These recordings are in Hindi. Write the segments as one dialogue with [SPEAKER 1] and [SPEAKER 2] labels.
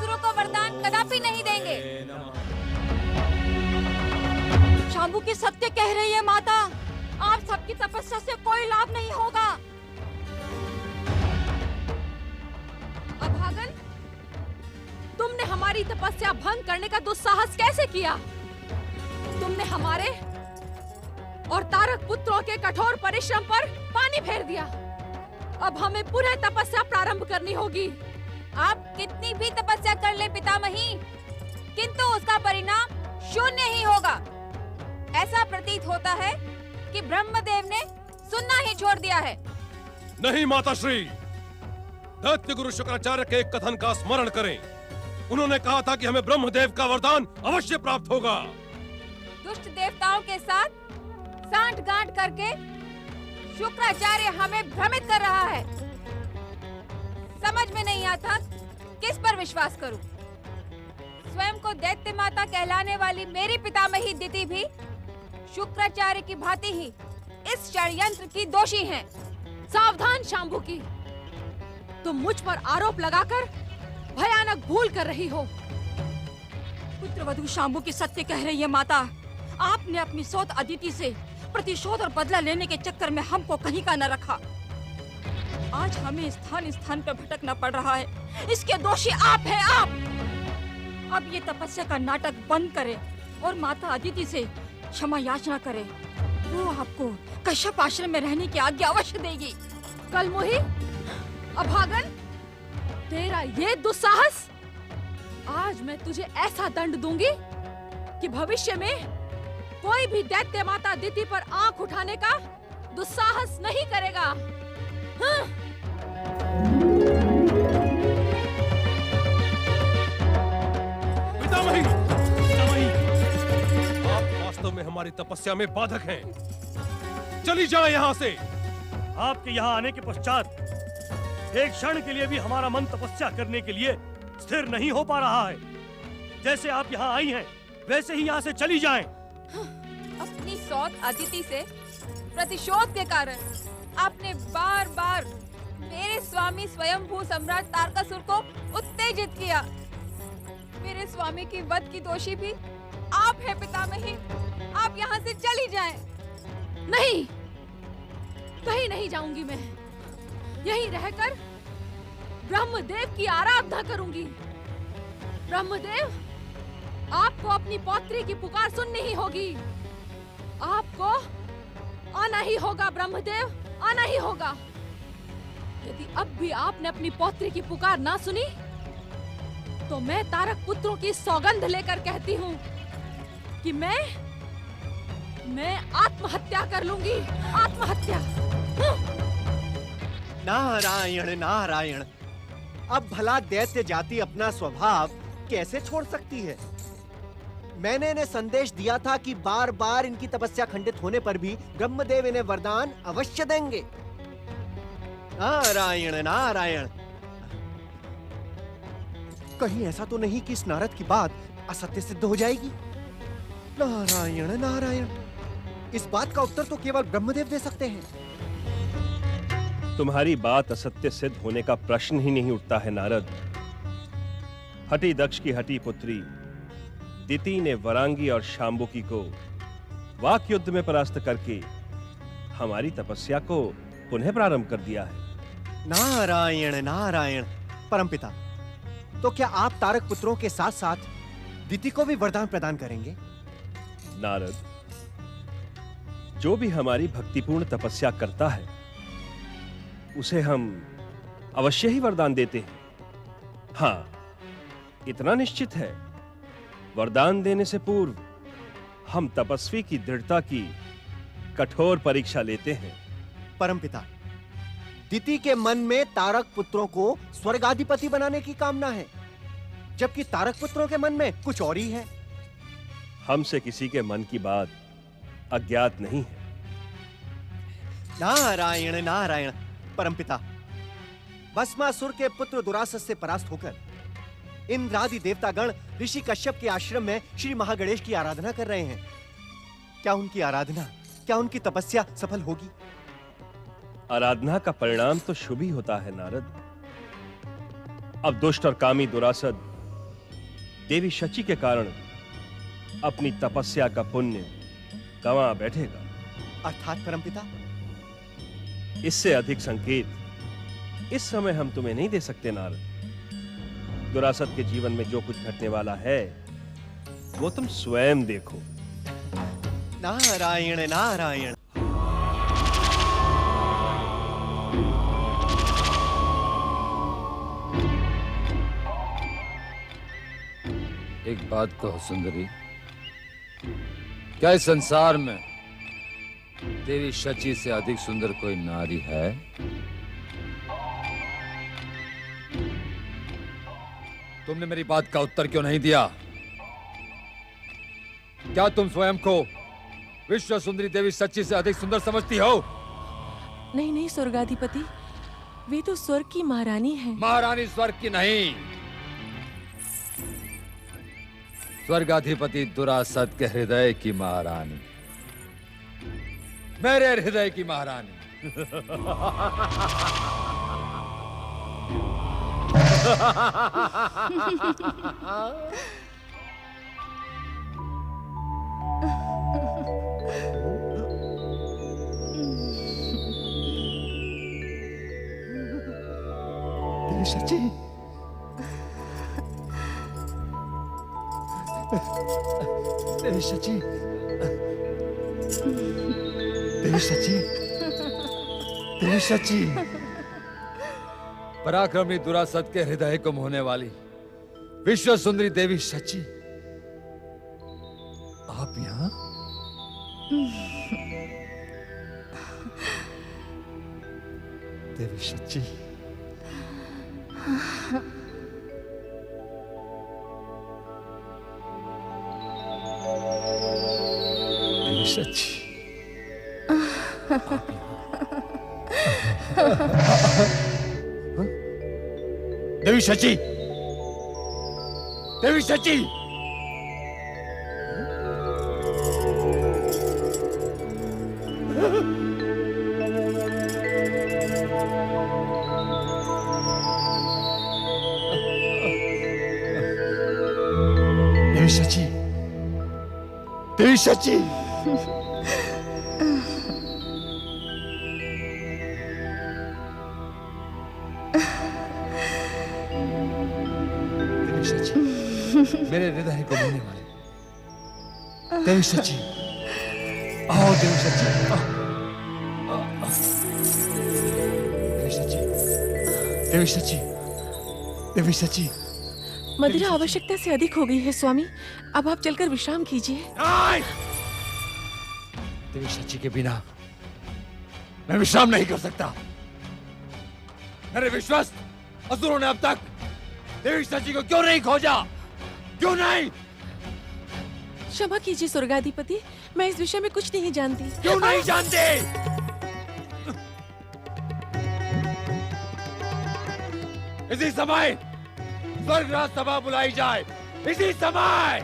[SPEAKER 1] तारकासुरों को वरदान कदापि नहीं देंगे।
[SPEAKER 2] शांबुकी सत्य कह रही है माता, आप सबकी तपस्या से कोई लाभ नहीं होगा।
[SPEAKER 3] अभागन, तुमने हमारी तपस्या भंग करने का दुस्साहस कैसे किया? तुमने हमारे और तारक पुत्रों के कठोर परिश्रम पर पानी फेर दिया। अब हमें पुनः तपस्या प्रारंभ करनी होगी।
[SPEAKER 1] आप कितनी भी तपस्या कर ले पितामही, किंतु उसका परिणाम शून्य ही होगा। ऐसा प्रतीत होता है कि ब्रह्मदेव ने सुनना ही छोड़ दिया है।
[SPEAKER 4] नहीं माताश्री, दैत्य गुरु शुक्राचार्य के एक कथन का स्मरण करें। उन्होंने कहा था कि हमें ब्रह्मदेव का वरदान अवश्य प्राप्त होगा।
[SPEAKER 1] दुष्ट देवताओं के साथ सांठ-गांठ करके शुक्राचार्य हमें भ्रमित कर रहा है। समझ में नहीं आता किस पर विश्वास करूं। स्वयं को दैत्य माता कहलाने वाली मेरी पितामही दिति भी शुक्राचार्य की भांति ही इस षड्यंत्र की दोषी हैं।
[SPEAKER 3] सावधान शांबुकी, तुम मुझ पर आरोप लगाकर भयानक भूल कर रही हो।
[SPEAKER 2] पुत्रवधू शांबुकी सत्य कह रही है माता, आपने अपनी सौत अदिति से प्रतिशोध और बदला लेने के चक्कर में हमको कहीं का न रखा। आज हमें स्थान स्थान पर भटकना पड़ रहा है। इसके दोषी आप हैं, आप। अब ये तपस्या का नाटक बंद करें और माता अदिति से क्षमा याचना करें। वो आपको कश्यप आश्रम में रहने की आज्ञा अवश्य देगी।
[SPEAKER 3] कलमुही, अभागन, तेरा ये दुस्साहस, आज मैं तुझे ऐसा दंड दूंगी कि भविष्य में कोई भी दैत्य माता दिति पर आंख उठाने का दुस्साहस नहीं करेगा। हाँ?
[SPEAKER 4] पितामही, आप वास्तव में हमारी तपस्या में बाधक हैं। चली जाएं यहाँ से।
[SPEAKER 5] आपके यहाँ आने के पश्चात एक क्षण के लिए भी हमारा मन तपस्या करने के लिए स्थिर नहीं हो पा रहा है। जैसे आप यहाँ आई हैं, वैसे ही यहाँ से चली जाएं।
[SPEAKER 1] अपनी सौत अदिति से प्रतिशोध के कारण आपने बार बार मेरे स्वामी स्वयंभू सम्राट तारकासुर को उत्तेजित किया। मेरे स्वामी की वध की दोषी भी आप हैं पितामही। आप यहाँ से चली जाएं।
[SPEAKER 3] नहीं, कहीं नहीं जाऊंगी मैं। यहीं रहकर ब्रह्मदेव की आराधना करूंगी। ब्रह्मदेव, आपको अपनी पौत्री की पुकार सुननी ही होगी। आपको आना ही होगा ब्रह्मदेव, आना ही होगा। यदि अब भी आपने अपनी पौत्री की पुकार ना सुनी, तो मैं तारक पुत्रों की सौगंध लेकर कहती हूँ कि मैं आत्महत्या कर लूंगी। आत्महत्या।
[SPEAKER 6] नारायण नारायण, अब भला दैत्य जाति अपना स्वभाव कैसे छोड़ सकती है? मैंने इन्हें संदेश दिया था कि बार बार इनकी तपस्या खंडित होने पर भी ब्रह्मदेव इन्हें वरदान अवश्य देंगे। नारायण नारायण, कहीं ऐसा तो नहीं कि इस नारद की बात असत्य सिद्ध हो जाएगी? नारायण नारायण, इस बात का उत्तर तो केवल ब्रह्मदेव दे सकते हैं।
[SPEAKER 5] तुम्हारी बात असत्य सिद्ध होने का प्रश्न ही नहीं उठता है नारद। हठी दक्ष की हठी पुत्री दिति ने वरांगी और शांबुकी को वाक युद्ध में परास्त करके हमारी तपस्या को पुनः प्रारंभ कर दिया है।
[SPEAKER 6] नारायण नारायण, परमपिता, तो क्या आप तारक पुत्रों के साथ साथ दिति को भी वरदान प्रदान करेंगे?
[SPEAKER 5] नारद, जो भी हमारी भक्तिपूर्ण तपस्या करता है उसे हम अवश्य ही वरदान देते हैं। हाँ, इतना निश्चित है, वरदान देने से पूर्व हम तपस्वी की दृढ़ता की कठोर परीक्षा लेते हैं।
[SPEAKER 6] परमपिता, दिति के मन में तारक पुत्रों को स्वर्गाधिपति बनाने की कामना है, जबकि तारक पुत्रों के मन में कुछ और ही है।
[SPEAKER 5] हमसे किसी के मन की बात अज्ञात नहीं है।
[SPEAKER 6] नारायण नारायण, परमपिता, भस्मासुर के पुत्र दुरासस से परास्त होकर इंद्रादि देवतागण ऋषि कश्यप के आश्रम में श्री महागणेश की आराधना कर रहे हैं। क्या उनकी आराधना, क्या उनकी तपस्या सफल होगी?
[SPEAKER 5] आराधना का परिणाम तो शुभ ही होता है नारद। अब दुष्ट और कामी दुरासद देवी शची के कारण अपनी तपस्या का पुण्य गंवा बैठेगा।
[SPEAKER 6] अर्थात परमपिता?
[SPEAKER 5] इससे अधिक संकेत इस समय हम तुम्हें नहीं दे सकते नारद। दुरासत के जीवन में जो कुछ घटने वाला है वो तुम स्वयं देखो।
[SPEAKER 6] नारायण नारायण।
[SPEAKER 7] एक बात कहो सुंदरी, क्या इस संसार में देवी शची से अधिक सुंदर कोई नारी है? तुमने मेरी बात का उत्तर क्यों नहीं दिया? क्या तुम स्वयं को विश्व सुंदरी देवी शची से अधिक सुंदर समझती हो?
[SPEAKER 8] नहीं नहीं स्वर्गाधिपति, वे तो स्वर्ग की महारानी है।
[SPEAKER 7] महारानी स्वर्ग की नहीं, स्वर्गाधिपति दुरासत के हृदय की महारानी, मेरे हृदय की महारानी।
[SPEAKER 6] देवी शची, देवी शची, देवी शची, देवी शची।
[SPEAKER 7] पराक्रमी दुरासत के हृदय को मोहने वाली विश्व सुंदरी देवी शची, आप यहाँ?
[SPEAKER 6] देवी शची, देवी शची, देवी शची, देवी शची। देवी शची, देवी शची। देवी शची, मेरे हृदय को मोहने वाली देवी शची, आओ देवी शची, देवी शची, देवी शची, देवी शची।
[SPEAKER 8] मदिरा आवश्यकता से अधिक हो गई है स्वामी, अब आप चलकर विश्राम कीजिए।
[SPEAKER 7] देवी शची के बिना मैं विश्राम नहीं कर सकता। मेरे विश्वस्त असुरों ने अब तक देवी शची को क्यों नहीं खोजा? क्यों नहीं?
[SPEAKER 8] क्षमा कीजिए स्वर्गाधिपति, मैं इस विषय में कुछ नहीं जानती।
[SPEAKER 7] क्यों नहीं जानते? इसी समय स्वर्गराज सभा बुलाई जाए, इसी समय।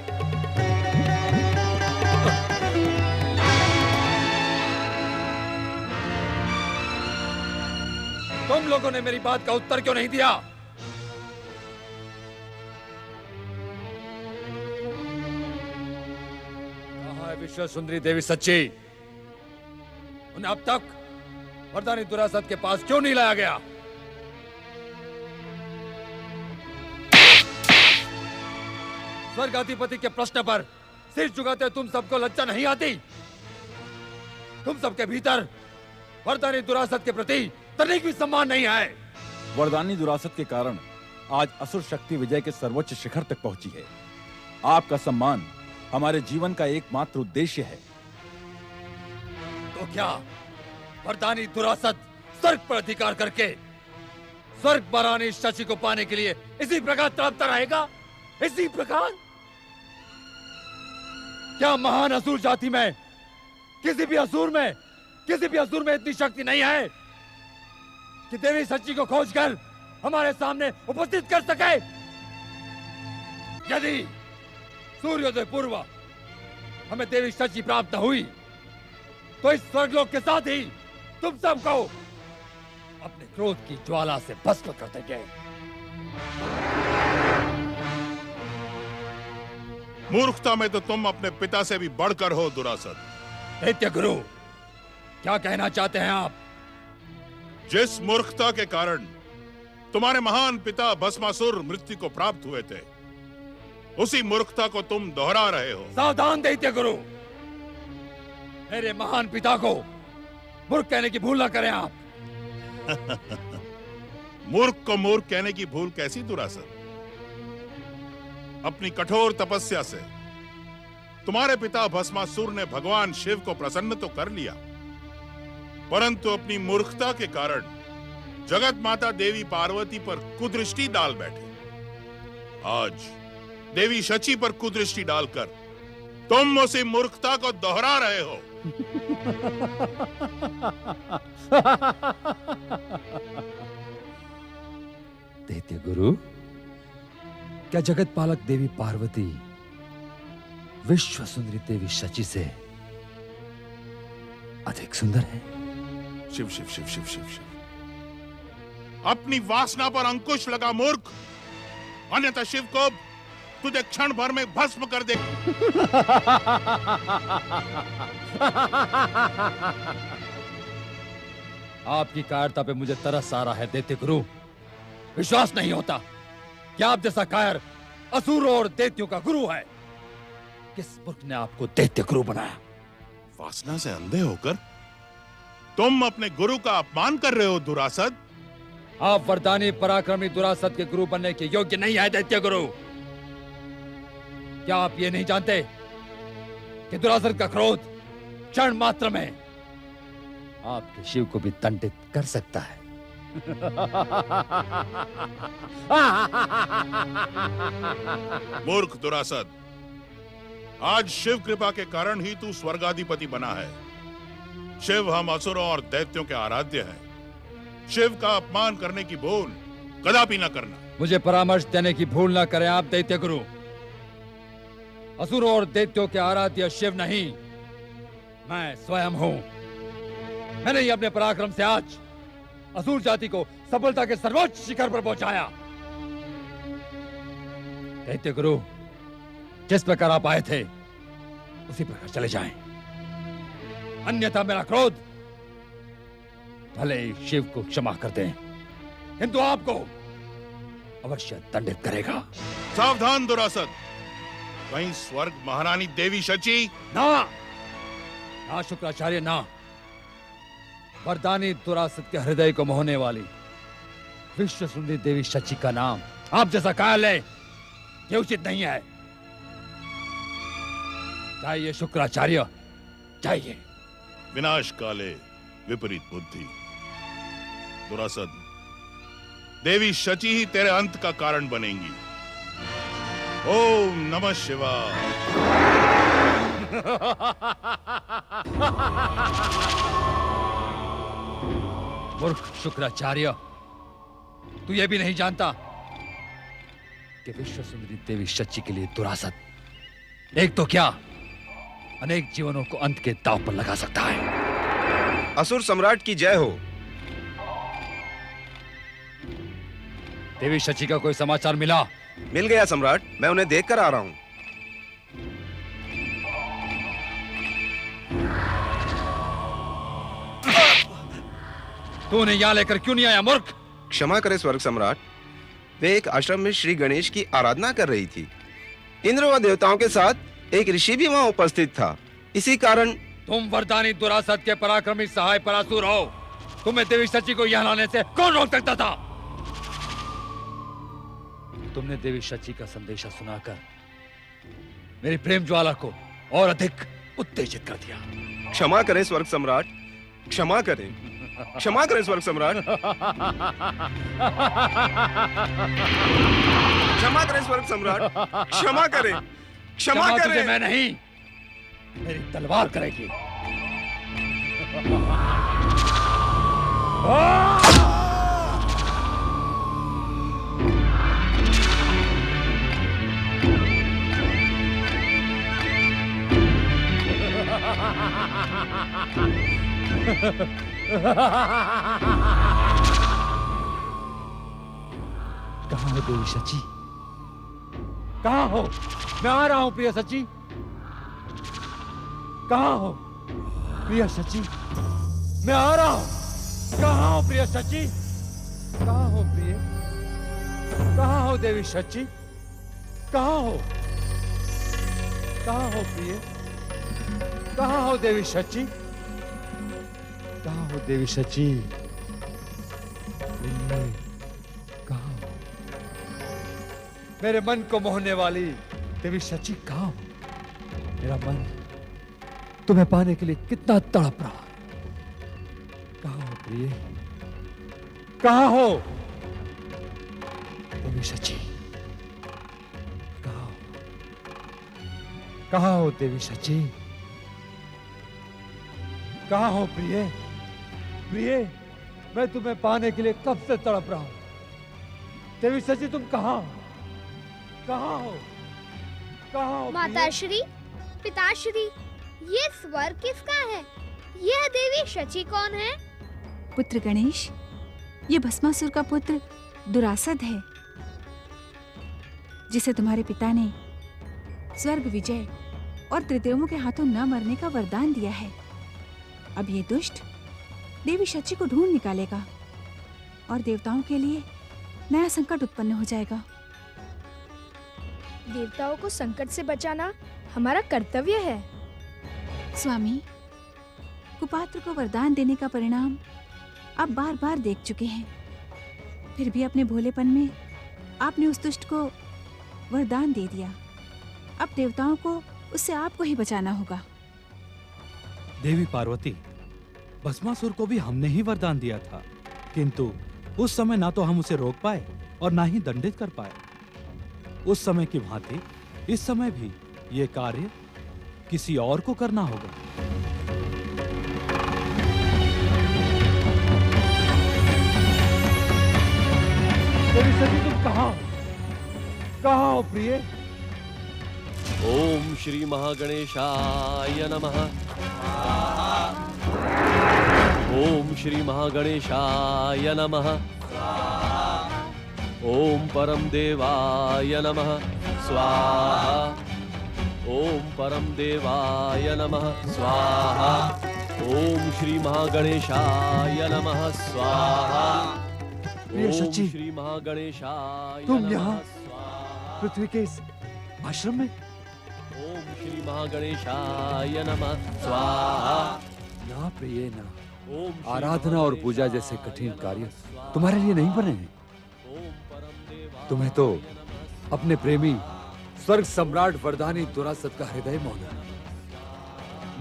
[SPEAKER 7] तुम लोगों ने मेरी बात का उत्तर क्यों नहीं दिया? कहाँ है विश्व सुंदरी देवी सच्ची? उन्हें अब तक वरदानी दुरासत के पास क्यों नहीं लाया गया? स्वर्गाधिपति के प्रश्न पर सिर झुकाते तुम सबको लज्जा नहीं आती? तुम सबके भीतर वरदानी दुरासत के प्रति तनिक भी सम्मान नहीं है।
[SPEAKER 9] वरदानी दुरासत के कारण आज असुर शक्ति विजय के सर्वोच्च शिखर तक पहुंची है। आपका सम्मान हमारे जीवन का एकमात्र उद्देश्य है।
[SPEAKER 7] तो क्या वरदानी दुरासत स्वर्ग पर अधिकार करके स्वर्ग महारानी शची को पाने के लिए इसी प्रकार तड़पता रहेगा? इसी प्रकार? क्या महान असुर जाति में किसी भी असुर में इतनी शक्ति नहीं है कि देवी शची को खोजकर हमारे सामने उपस्थित कर सके? यदि सूर्योदय पूर्व हमें देवी शची प्राप्त हुई तो इस स्वर्गलोक के साथ ही तुम सबको अपने क्रोध की ज्वाला से भस्म कर देंगे।
[SPEAKER 10] मूर्खता में तो तुम अपने पिता से भी बढ़कर हो दुरासत।
[SPEAKER 7] दैत्य गुरु, क्या कहना चाहते हैं आप?
[SPEAKER 10] जिस मूर्खता के कारण तुम्हारे महान पिता भस्मासुर मृत्यु को प्राप्त हुए थे, उसी मूर्खता को तुम दोहरा रहे हो।
[SPEAKER 7] सावधान दैत्य गुरु, मेरे महान पिता को मूर्ख कहने की भूल ना करें आप।
[SPEAKER 10] मूर्ख को मूर्ख कहने की भूल कैसी दुरासत? अपनी कठोर तपस्या से तुम्हारे पिता भस्मासुर ने भगवान शिव को प्रसन्न तो कर लिया, परंतु अपनी मूर्खता के कारण जगत माता देवी पार्वती पर कुदृष्टि डाल बैठे। आज देवी शची पर कुदृष्टि डालकर तुम उसी मूर्खता को दोहरा रहे हो।
[SPEAKER 7] दैत्य गुरु, क्या जगत पालक देवी पार्वती विश्व सुंदरी देवी शची से अधिक सुंदर है?
[SPEAKER 10] शिव शिव शिव शिव शिव शिव। अपनी वासना पर अंकुश लगा मूर्ख, अन्यथा शिव को तुझे क्षण भर में भस्म कर दे।
[SPEAKER 7] आपकी कायरता पे मुझे तरस आ रहा है दैत्य गुरु। विश्वास नहीं होता कि आप जैसा कायर असुरों और दैत्यों का गुरु है। किस मूर्ख ने आपको दैत्य गुरु बनाया?
[SPEAKER 10] वासना से अंधे होकर तुम अपने गुरु का अपमान कर रहे हो दुरासत।
[SPEAKER 7] आप वरदानी पराक्रमी दुरासत के गुरु बनने के योग्य नहीं है दैत्य गुरु। क्या आप ये नहीं जानते कि दुरासत का क्रोध क्षण मात्र में आपके शिव को भी दंडित कर सकता है?
[SPEAKER 10] मूर्ख दुरासत, आज शिव कृपा के कारण ही तू स्वर्गाधिपति बना है। शिव हम असुरों और दैत्यों के आराध्य हैं। शिव का अपमान करने की भूल कदापि न करना।
[SPEAKER 7] मुझे परामर्श देने की भूल ना करें आप दैत्य गुरु। असुरों और दैत्यों के आराध्य शिव नहीं, मैं स्वयं हूं। मैंने ही अपने पराक्रम से आज असुर जाति को सफलता के सर्वोच्च शिखर पर पहुंचाया। दैत्य गुरु, जिस प्रकार आप आए थे उसी प्रकार चले जाएं, अन्यथा मेरा क्रोध भले ही शिव को क्षमा कर दें, किंतु आपको अवश्य दंडित करेगा।
[SPEAKER 10] सावधान दुरासत, कहीं स्वर्ग महारानी देवी शची
[SPEAKER 7] ना शुक्राचार्य ना। वरदानी दुरासत के हृदय को मोहने वाली विश्व सुंदरी देवी शची का नाम आप जैसा कायल है ये उचित नहीं है। चाहिए शुक्राचार्य, चाहिए।
[SPEAKER 10] विनाश काले विपरीत बुद्धि। दुरासत, देवी शची ही तेरे अंत का कारण बनेंगी। ओम नमः शिवाय।
[SPEAKER 7] मूर्ख शुक्राचार्य, तू ये भी नहीं जानता कि विश्व सुंदरी देवी शची के लिए दुरासत एक तो क्या अनेक जीवनों को अंत के दांव पर लगा सकता है।
[SPEAKER 11] असुर सम्राट की जय हो।
[SPEAKER 7] देवी शची का कोई समाचार मिला?
[SPEAKER 11] मिल गया सम्राट, मैं उन्हें देख कर आ रहा हूं।
[SPEAKER 7] तू उन्हें यहां लेकर क्यों नहीं आया मूर्ख?
[SPEAKER 11] क्षमा करें स्वर्ग सम्राट, वे एक आश्रम में श्री गणेश की आराधना कर रही थी। इंद्र व देवताओं के साथ एक ऋषि भी वहां उपस्थित था, इसी कारण।
[SPEAKER 7] तुम वरदानी दुरासत के पराक्रमी सहाय परासुर हो। तुम्हें देवी शची को यहां लाने से कौन रोक सकता था? तुमने देवी शची का संदेशा सुनाकर मेरी प्रेम ज्वाला को और अधिक उत्तेजित कर दिया।
[SPEAKER 11] क्षमा करें स्वर्ग सम्राट, क्षमा करें, क्षमा करें स्वर्ग सम्राट, क्षमा करें स्वर्ग सम्राट, क्षमा करें, क्षमा करें।
[SPEAKER 7] मैं नहीं, मेरी तलवार करेगी। कहाँ है देवी शची? कहाँ हो? मैं आ रहा हूं प्रिय सची। कहाँ हो प्रिय सची? मैं आ रहा हूं। कहाँ हो प्रिय सची? कहाँ हो प्रिय? कहाँ हो देवी सची? कहाँ हो? कहाँ हो प्रिय? कहाँ हो देवी सची? कहाँ हो देवी सची? कहाँ हो? मेरे मन को मोहने वाली देवी सची कहाँ हो? मेरा मन तुम्हें पाने के लिए कितना तड़प रहा है। कहाँ हो प्रिय? कहाँ हो देवी सची? कहाँ हो? कहाँ हो देवी सची? कहाँ हो प्रिय? प्रिय, मैं तुम्हें पाने के लिए कब से तड़प रहा हूं। देवी सची तुम कहाँ हो? कहाँ हो? कहाँ हो?
[SPEAKER 12] माताश्री, पिताश्री, ये स्वर किसका है? यह देवी शची कौन है?
[SPEAKER 1] पुत्र गणेश, ये भस्मासुर का पुत्र दुरासद है, जिसे तुम्हारे पिता ने स्वर्ग विजय और त्रिदेवों के हाथों न मरने का वरदान दिया है। अब ये दुष्ट देवी शची को ढूंढ निकालेगा और देवताओं के लिए नया संकट उत्पन्न हो जाएगा।
[SPEAKER 12] देवताओं को संकट से बचाना हमारा कर्तव्य है।
[SPEAKER 1] स्वामी, कुपात्र को वरदान देने का परिणाम आप बार बार देख चुके हैं, फिर भी अपने भोलेपन में आपने उस दुष्ट को वरदान दे दिया। अब देवताओं को उससे आपको ही बचाना होगा।
[SPEAKER 13] देवी पार्वती, भस्मासुर को भी हमने ही वरदान दिया था, किंतु उस समय ना तो हम उसे रोक पाए और ना ही दंडित कर पाए। उस समय की भांति इस समय भी ये कार्य किसी और को करना होगा।
[SPEAKER 7] देवी सची तुम कहाँ हो? कहाँ हो प्रिय?
[SPEAKER 14] ओम श्री महागणेशाय नमः। ओम श्री महागणेशाय नमः। ओम परम देवाय नमः स्वाहा। ओम परम देवाय नमः स्वाहा। ओम श्री महागणेशाय नमः स्वाहा।
[SPEAKER 7] प्रिय सची,
[SPEAKER 14] श्री महागणेशाय
[SPEAKER 7] तुम यहाँ पृथ्वी के इस आश्रम में?
[SPEAKER 14] ओम श्री महागणेशाय नमः स्वाहा।
[SPEAKER 7] ना प्रिय ना, आराधना और पूजा जैसे कठिन कार्य तुम्हारे लिए नहीं बने हैं। तुम्हें तो अपने प्रेमी स्वर्ग सम्राट वरदानी दुरासत का हृदय मोहना।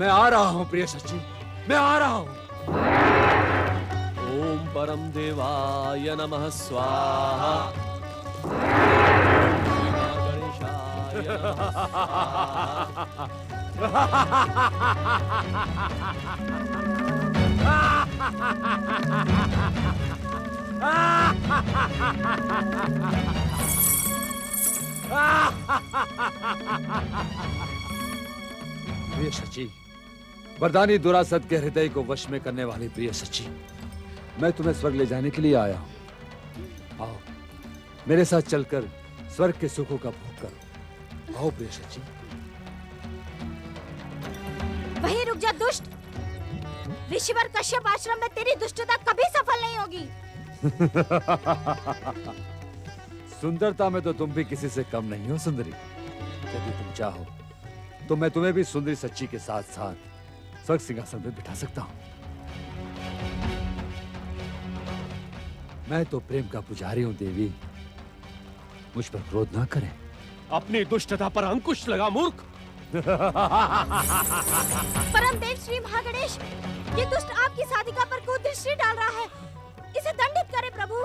[SPEAKER 7] मैं आ रहा हूं प्रिय सची, मैं आ रहा हूं।
[SPEAKER 14] ओम परम देवाय नमः स्वाहा।
[SPEAKER 7] प्रिय सची, वरदानी दुरासत के हृदय को वश में करने वाली प्रिय सची, मैं तुम्हें स्वर्ग ले जाने के लिए आया हूं। आओ मेरे साथ चलकर स्वर्ग के सुखों का भोग करो। आओ प्रिय सची।
[SPEAKER 12] वहीं रुक जा दुष्ट। ऋषिवर कश्यप आश्रम में तेरी दुष्टता कभी सफल नहीं होगी।
[SPEAKER 7] सुंदरता में तो तुम भी किसी से कम नहीं हो सुंदरी। यदि तुम चाहो तो मैं तुम्हें भी सुंदरी सच्ची के साथ साथ स्वर्ग सिंहासन में बिठा सकता हूं। मैं तो प्रेम का पुजारी हूं देवी, मुझ पर क्रोध ना करें।
[SPEAKER 5] अपनी दुष्टता पर अंकुश लगा मूर्ख।
[SPEAKER 12] परमदेव श्री महागणेश, ये दुष्ट आपकी साधिका पर कुदृष्टि डाल रहा है। इसे दंडित करें प्रभु।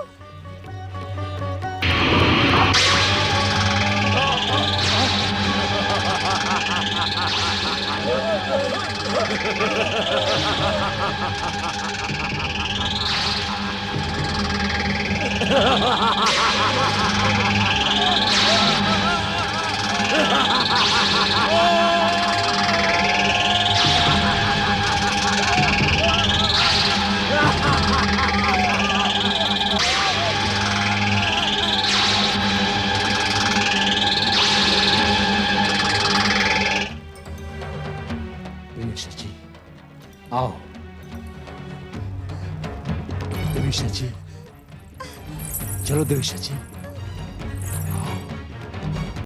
[SPEAKER 13] आओ।
[SPEAKER 15] देवी शची, चलो देवी शची।